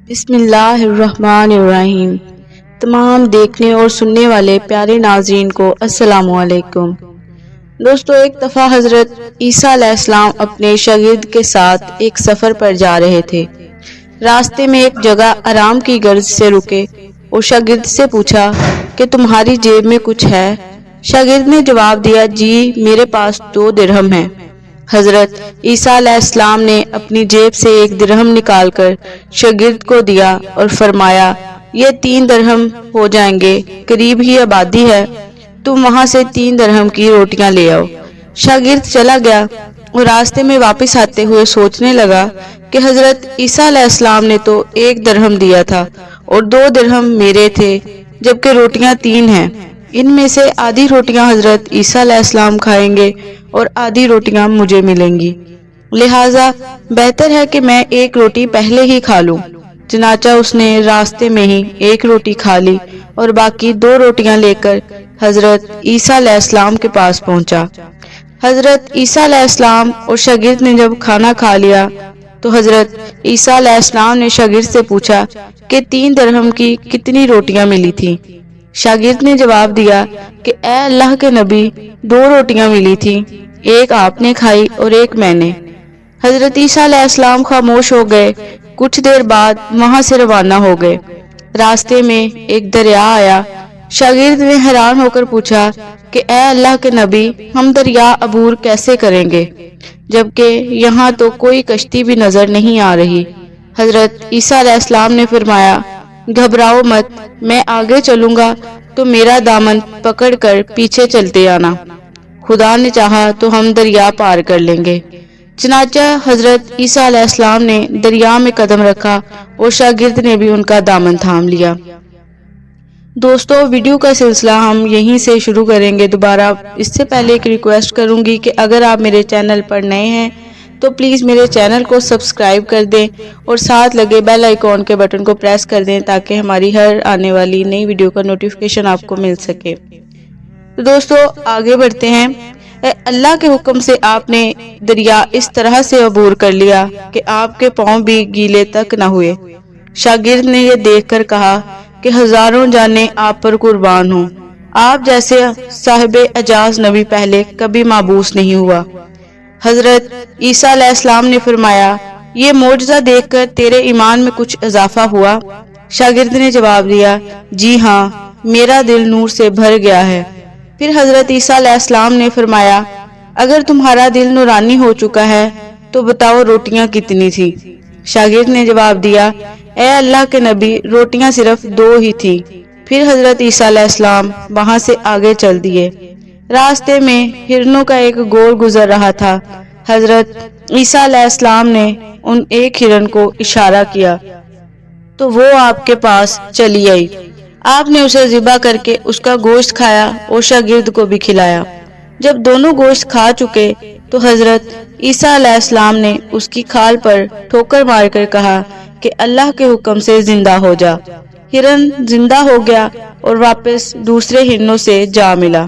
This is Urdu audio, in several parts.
بسم اللہ الرحمن الرحیم۔ تمام دیکھنے اور سننے والے پیارے ناظرین کو السلام علیکم۔ دوستو، ایک دفعہ حضرت عیسیٰ علیہ السلام اپنے شاگرد کے ساتھ ایک سفر پر جا رہے تھے۔ راستے میں ایک جگہ آرام کی غرض سے رکے اور شاگرد سے پوچھا کہ تمہاری جیب میں کچھ ہے؟ شاگرد نے جواب دیا، جی میرے پاس 2 درہم ہیں۔ حضرت عیسیٰ علیہ السلام نے اپنی جیب سے 1 درہم نکال کر شاگرد کو دیا اور فرمایا، یہ 3 درہم ہو جائیں گے، قریب ہی آبادی ہے، تم وہاں سے 3 درہم کی روٹیاں لے آؤ۔ شاگرد چلا گیا اور راستے میں واپس آتے ہوئے سوچنے لگا کہ حضرت عیسیٰ علیہ السلام نے تو 1 درہم دیا تھا اور 2 درہم میرے تھے، جبکہ روٹیاں 3 ہیں۔ ان میں سے آدھی روٹیاں حضرت عیسیٰ علیہ السلام کھائیں گے اور آدھی روٹیاں مجھے ملیں گی، لہٰذا بہتر ہے کہ میں 1 روٹی پہلے ہی کھا لوں۔ چنانچہ اس نے راستے میں ہی 1 روٹی کھا لی اور باقی 2 روٹیاں لے کر حضرت عیسیٰ علیہ السلام کے پاس پہنچا۔ حضرت عیسیٰ علیہ السلام اور شاگرد نے جب کھانا کھا لیا تو حضرت عیسیٰ علیہ السلام نے شاگرد سے پوچھا کہ 3 درہم کی کتنی روٹیاں ملی تھیں؟ شاگرد نے جواب دیا کہ اے اللہ کے نبی، 2 روٹیاں ملی تھیں، 1 آپ نے کھائی اور 1 میں نے۔ حضرت عیسیٰ علیہ السلام خاموش ہو گئے۔ کچھ دیر بعد وہاں سے روانہ ہو گئے۔ راستے میں ایک دریا آیا۔ شاگرد نے حیران ہو کر پوچھا کہ اے اللہ کے نبی، ہم دریا عبور کیسے کریں گے، جبکہ یہاں تو کوئی کشتی بھی نظر نہیں آ رہی؟ حضرت عیسیٰ علیہ السلام نے فرمایا، گھبراؤ مت، میں آگے چلوں گا تو میرا دامن پکڑ کر پیچھے چلتے آنا، خدا نے چاہا تو ہم دریا پار کر لیں گے۔ چنانچہ حضرت عیسیٰ علیہ السلام نے دریا میں قدم رکھا اور شاگرد نے بھی ان کا دامن تھام لیا۔ دوستو، ویڈیو کا سلسلہ ہم یہیں سے شروع کریں گے دوبارہ۔ اس سے پہلے ایک ریکویسٹ کروں گی کہ اگر آپ میرے چینل پر نئے ہیں تو پلیز میرے چینل کو سبسکرائب کر دیں اور ساتھ لگے بیل آئیکن کے بٹن کو پریس کر دیں تاکہ ہماری ہر آنے والی نئی ویڈیو کا نوٹیفیکیشن آپ کو مل سکے۔ تو دوستو آگے بڑھتے ہیں۔ اللہ کے حکم سے آپ نے دریا اس طرح سے عبور کر لیا کہ آپ کے پاؤں بھی گیلے تک نہ ہوئے۔ شاگرد نے یہ دیکھ کر کہا کہ ہزاروں جانیں آپ پر قربان ہوں، آپ جیسے صاحب اعجاز نبی پہلے کبھی مابعوث نہیں ہوا۔ حضرت عیسیٰ علیہ السلام نے فرمایا، یہ معجزہ دیکھ کر تیرے ایمان میں کچھ اضافہ ہوا؟ شاگرد نے جواب دیا، جی ہاں، میرا دل نور سے بھر گیا ہے۔ پھر حضرت عیسیٰ علیہ السلام نے فرمایا، اگر تمہارا دل نورانی ہو چکا ہے تو بتاؤ روٹیاں کتنی تھی؟ شاگرد نے جواب دیا، اے اللہ کے نبی، روٹیاں صرف 2 ہی تھی۔ پھر حضرت عیسیٰ علیہ السلام وہاں سے آگے چل دیے۔ راستے میں ہرنوں کا ایک گول گزر رہا تھا۔ حضرت عیسیٰ علیہ السلام نے ان ایک ہرن کو اشارہ کیا تو وہ آپ کے پاس چلی آئی۔ آپ نے اسے ذبح کر کے اس کا گوشت کھایا اور شاگرد کو بھی کھلایا۔ جب دونوں گوشت کھا چکے تو حضرت عیسیٰ علیہ السلام نے اس کی کھال پر ٹھوکر مار کر کہا کہ اللہ کے حکم سے زندہ ہو جا۔ ہرن زندہ ہو گیا اور واپس دوسرے ہرنوں سے جا ملا۔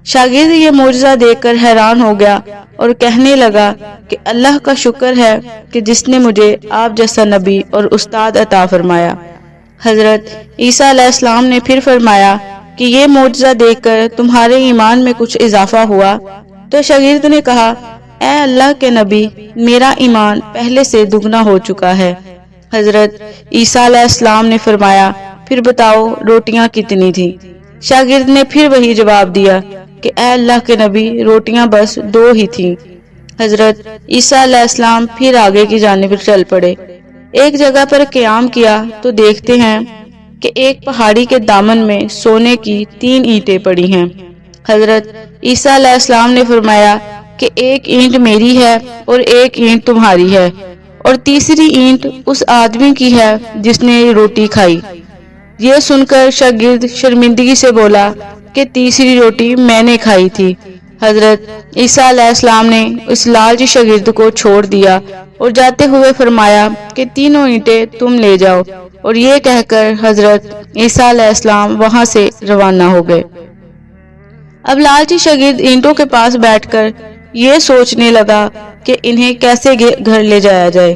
شاگرد یہ معجزہ دیکھ کر حیران ہو گیا اور کہنے لگا کہ اللہ کا شکر ہے کہ جس نے مجھے آپ جیسا نبی اور استاد عطا فرمایا۔ حضرت عیسیٰ علیہ السلام نے پھر فرمایا کہ یہ معجزہ دیکھ کر تمہارے ایمان میں کچھ اضافہ ہوا؟ تو شاگرد نے کہا، اے اللہ کے نبی، میرا ایمان پہلے سے دگنا ہو چکا ہے۔ حضرت عیسیٰ علیہ السلام نے فرمایا، پھر بتاؤ روٹیاں کتنی تھی؟ شاگرد نے پھر وہی جواب دیا کہ اے اللہ کے نبی، روٹیاں بس 2 ہی تھیں۔ حضرت عیسیٰ علیہ السلام پھر آگے کی جانب چل پڑے۔ ایک جگہ پر قیام کیا تو دیکھتے ہیں کہ ایک پہاڑی کے دامن میں سونے کی 3 اینٹیں پڑی ہیں۔ حضرت عیسیٰ علیہ السلام نے فرمایا کہ 1 اینٹ میری ہے اور 1 اینٹ تمہاری ہے اور تیسری اینٹ اس آدمی کی ہے جس نے روٹی کھائی۔ یہ سن کر شاگرد شرمندگی سے بولا کہ تیسری روٹی میں نے کھائی تھی۔ حضرت عیسیٰ علیہ السلام نے اس لالچی شاگرد کو چھوڑ دیا اور جاتے ہوئے فرمایا کہ 3 اینٹیں تم لے جاؤ، اور یہ کہہ کر حضرت عیسیٰ علیہ السلام وہاں سے روانہ ہو گئے۔ اب لالچی شاگرد اینٹوں کے پاس بیٹھ کر یہ سوچنے لگا کہ انہیں کیسے گھر لے جایا جائے۔